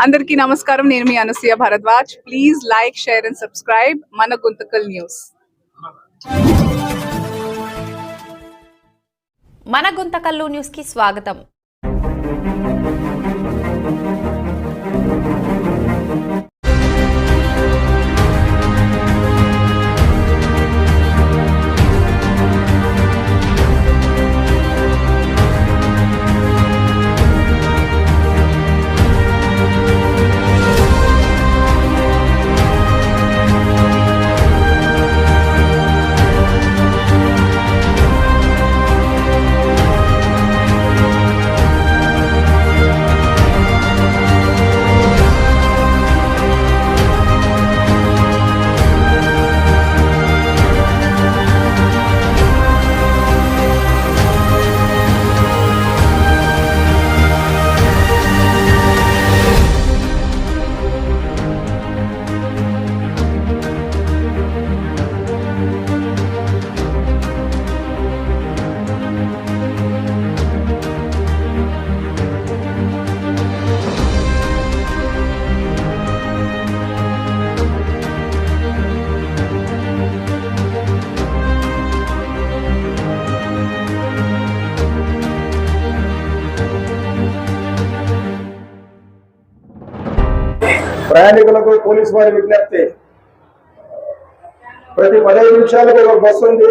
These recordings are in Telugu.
అందరికీ నమస్కారం. నేను మీ Anasuya Bharadwaj. Please like, share and subscribe మన గుంతకల్ న్యూస్. మన గుంతకల్లు న్యూస్ కి స్వాగతం. ప్రయాణికులకు పోలీసు వారి విజ్ఞప్తి, ప్రతి 15 నిమిషాలకు ఒక బస్సు ఉంది.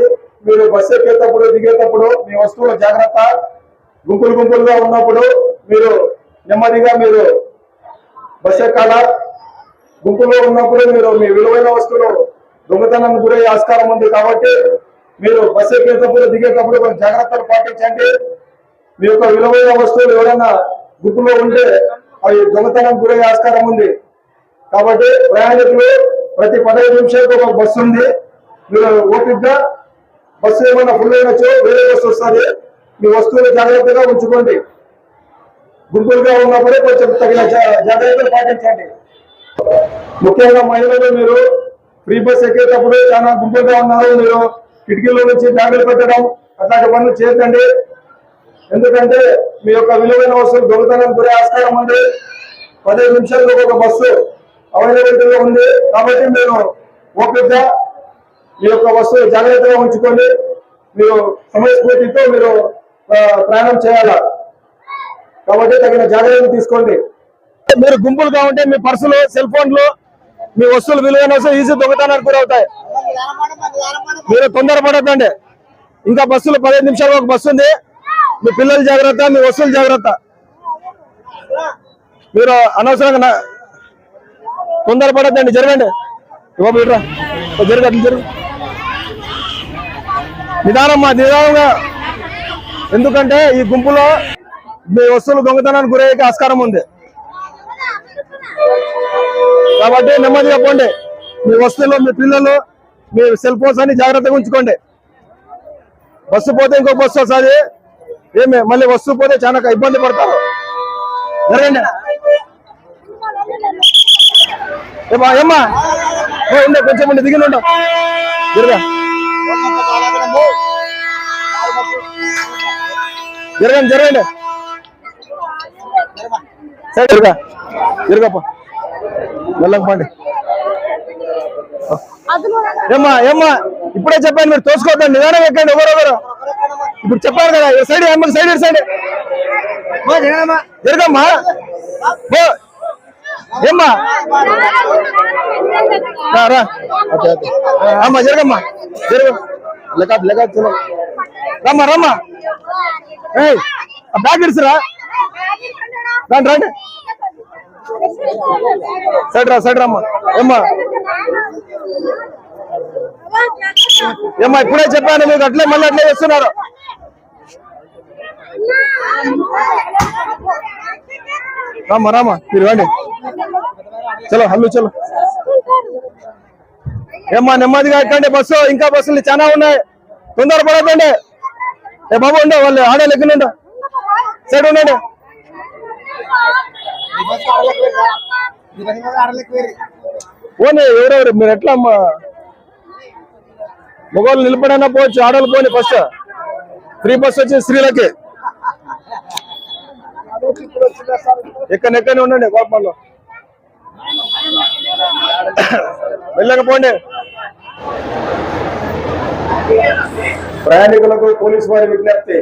మీరు బస్సు ఎక్కేటప్పుడు దిగేటప్పుడు మీ వస్తువుల జాగ్రత్త. గుంపులుగా ఉన్నప్పుడు మీరు నెమ్మదిగా మీరు బస్సు ఎక్కాల. గుంపులో ఉన్నప్పుడు మీరు మీ విలువైన వస్తువులు దొంగతనానికి గురయ్యే ఆస్కారం ఉంది. కాబట్టి మీరు బస్సు ఎక్కేటప్పుడు దిగేటప్పుడు కొన్ని జాగ్రత్తలు పాటించండి. మీ యొక్క విలువైన వస్తువులు ఎవరైనా గుంపులో ఉంటే అవి దొంగతనానికి గురయ్యే ఆస్కారం ఉంది. కాబట్టి ప్రయాణికులు ప్రతి 15 నిమిషాలకు ఒక బస్సు ఉంది. మీరు ఓపికగా బస్సు ఏమైనా ఫుల్ అయినచ్చో వేరే బస్సు వస్తుంది. మీ వస్తువులు జాగ్రత్తగా ఉంచుకోండి. గుంపులుగా ఉన్నప్పుడే కొంచెం తగిన జాగ్రత్తలు పాటించండి. ముఖ్యంగా మహిళలు మీరు ఫ్రీ బస్ ఎక్కేటప్పుడు చాలా గుంపులుగా ఉన్నారు, మీరు కిటికీలో నుంచి బ్యాగులు పెట్టడం అట్లాంటి పనులు చేయకండి. ఎందుకంటే మీ యొక్క విలువైన వస్తువులు దొంగతనానికి గురే ఆస్కారం ఉంది. 15 నిమిషాలకు ఒక బస్సు అవైలబిలిటీలో ఉంది. కాబట్టి మీరు ఓపికగా మీ యొక్క వస్తువులు జాగ్రత్తగా ఉంచుకొని మీరు సమయస్ఫూర్తితో మీరు ప్రయాణం చేయాలా. కాబట్టి తగిన జాగ్రత్తలు తీసుకోండి. మీరు గుంపులుగా ఉంటే మీ పర్సులు, సెల్ ఫోన్లు, మీ వస్తువులు విలువైన వస్తువులు ఈజీ దొంగతనానికి గురవుతాయి. మీరు తొందరపడద్దండి. ఇంకా బస్సులు 15 నిమిషాలకు ఒక బస్సు ఉంది. మీ పిల్లలు జాగ్రత్త, మీ వస్తువులు జాగ్రత్త. మీరు అనవసరంగా తొందరపడద్దండి. జరగండి, జరగండి, నిదానంగా. ఎందుకంటే ఈ గుంపులో మీ వస్తువులు దొంగతనానికి గురయ్యే ఆస్కారం ఉంది. కాబట్టి నెమ్మదిగా పోండి. మీ వస్తువులు, మీ పిల్లలు, మీ సెల్ ఫోన్స్ అన్ని జాగ్రత్తగా ఉంచుకోండి. బస్సు పోతే ఇంకొక బస్సు వస్తుంది. ఏమే మళ్ళీ వస్తువు పోతే చాలా ఇబ్బంది పడతారు. జరగండి. ఏమ్మా ఉండే కొంచెం ఉండి దిగిన ఉండవు. జరగండి సరే జరగప్ప వెళ్ళకపోండి. ఏమ్మా ఇప్పుడే చెప్పాను, మీరు తోసుకోవద్దండి. నిదానం ఎక్కండి. ఎవరెవరు ఇప్పుడు చెప్పాను కదా. సైడ్ సైడ్ జరగమ్మా. ఏమ్మా అమ్మా జరగమ్మా, రమ్మా బ్యాగ్ ఇడుసురా. రండి సైడ్ రమ్మా. ఏమ్మా ఇప్పుడే చెప్పాను మీకు, అట్లే మళ్ళీ అట్లే చేస్తున్నారు. రామా మీరు రండి. చలో హల్లు చలో. ఏమ్మా నెమ్మదిగా ఎక్కండి. బస్సు ఇంకా బస్సులు చాలా ఉన్నాయి. తొందరపడకండి. ఏ బాబు ఉండే వాళ్ళు ఆడే లెక్కనుండ సైడ్ ఉండండి. పోనీ ఎవరెవరు మీరు ఎట్లా మొగోళ్ళు నిలబడైనా పోవచ్చు, ఆడోళ్ళు పోనీ. ఫస్ట్ ఫ్రీ బస్ వచ్చి స్త్రీలకి ఎక్కడెక్కడనే ఉండండి కోపంలో వెళ్ళకపోండి. ప్రయాణికులకు పోలీసు వారి విజ్ఞప్తి,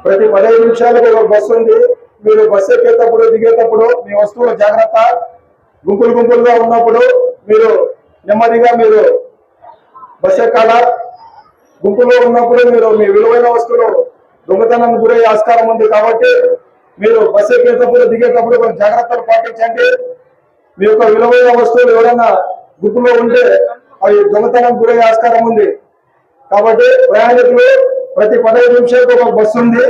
ప్రతి 15 నిమిషాలకు ఒక బస్సు ఉంది. మీరు బస్సు ఎక్కేటప్పుడు దిగేటప్పుడు మీ వస్తువులు జాగ్రత్త. గుంపులుగా ఉన్నప్పుడు మీరు నెమ్మదిగా మీరు బస్సు ఎక్కాల. గుంపులో ఉన్నప్పుడు మీరు మీ విలువైన వస్తువులు దొంగతనానికి గురయ్యే ఆస్కారం ఉంది కాబట్టి మీరు బస్సు ఎక్కేటప్పుడు దిగేటప్పుడు కొంచెం జాగ్రత్తలు పాటించండి. మీ యొక్క విలువైన వస్తువులు ఎవరైనా గుంపులో ఉంటే అవి దొంగతనానికి గురయ్యే ఆస్కారం ఉంది కాబట్టి ప్రయాణికులు ప్రతి 15 నిమిషాలకు ఒక బస్సు ఉంది.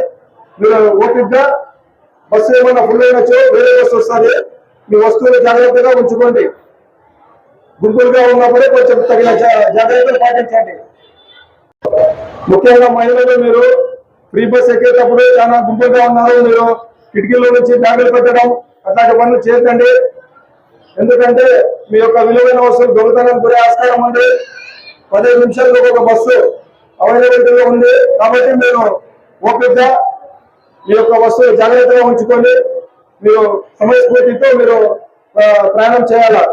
మీరు ఓపికగా బస్సు ఏమన్నా ఫుల్ అయినచ్చు వేరే బస్సు వస్తుంది. మీ వస్తువులు జాగ్రత్తగా ఉంచుకోండి. గుంపులుగా ఉన్నప్పుడే కొంచెం తగిన జాగ్రత్తలు పాటించండి. ముఖ్యంగా మహిళలు మీరు ఫ్రీ బస్ ఎక్కేటప్పుడు చాలా గుంపులుగా ఉన్నారు. మీరు కిటికీలో నుంచి బ్యాగులు పెట్టడం అట్లాంటి పనులు చేయకండి. ఎందుకంటే మీ యొక్క విలువైన వస్తువులు దొంగతనానికి గురే ఆస్కారం ఉంది. 15 నిమిషాలకు ఒక బస్సు అవైలబిలిటీలో ఉంది కాబట్టి మీరు ఓపికగా మీ యొక్క వస్తువులు జాగ్రత్తగా ఉంచుకొని మీరు సమయస్ఫూర్తితో మీరు ప్రయాణం చేయాలా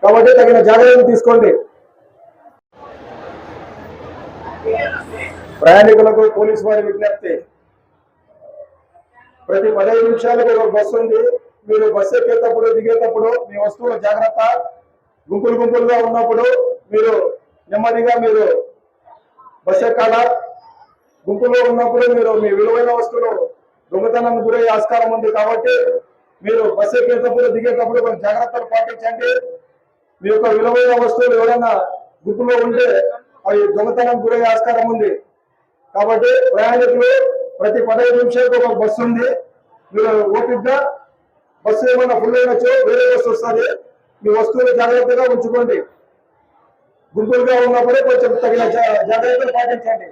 కాబట్టి తగిన జాగ్రత్తలు తీసుకోండి. ప్రయాణికులకు పోలీసు వారి విజ్ఞప్తి, ప్రతి 15 నిమిషాలకు ఒక బస్సు ఉంది. మీరు బస్సు ఎక్కేటప్పుడు దిగేటప్పుడు మీ వస్తువులు జాగ్రత్త. గుంపులుగా ఉన్నప్పుడు మీరు నెమ్మదిగా మీరు బస్సు ఎక్కాల. గుంపులో ఉన్నప్పుడు మీరు మీ విలువైన వస్తువులు దొంగతనానికి గురయ్యే ఆస్కారం ఉంది కాబట్టి మీరు బస్సు ఎక్కేటప్పుడు దిగేటప్పుడు కొంచెం జాగ్రత్తలు పాటించండి. మీ యొక్క విలువైన వస్తువులు ఎవరైనా గుంపులో ఉంటే అవి దొంగతనానికి గురయ్యే ఆస్కారం ఉంది కాబట్టి ప్రయాణికులు ప్రతి 15 నిమిషాలకు ఒక బస్సు ఉంది. మీరు ఓపికగా బస్సు ఏమన్నా ఫుల్ అయినచ్చు వేరే బస్సు వస్తుంది. మీ వస్తువులు జాగ్రత్తగా ఉంచుకోండి. గుంపులుగా ఉన్నప్పుడే కొంచెం తగిన జాగ్రత్తలు పాటించండి.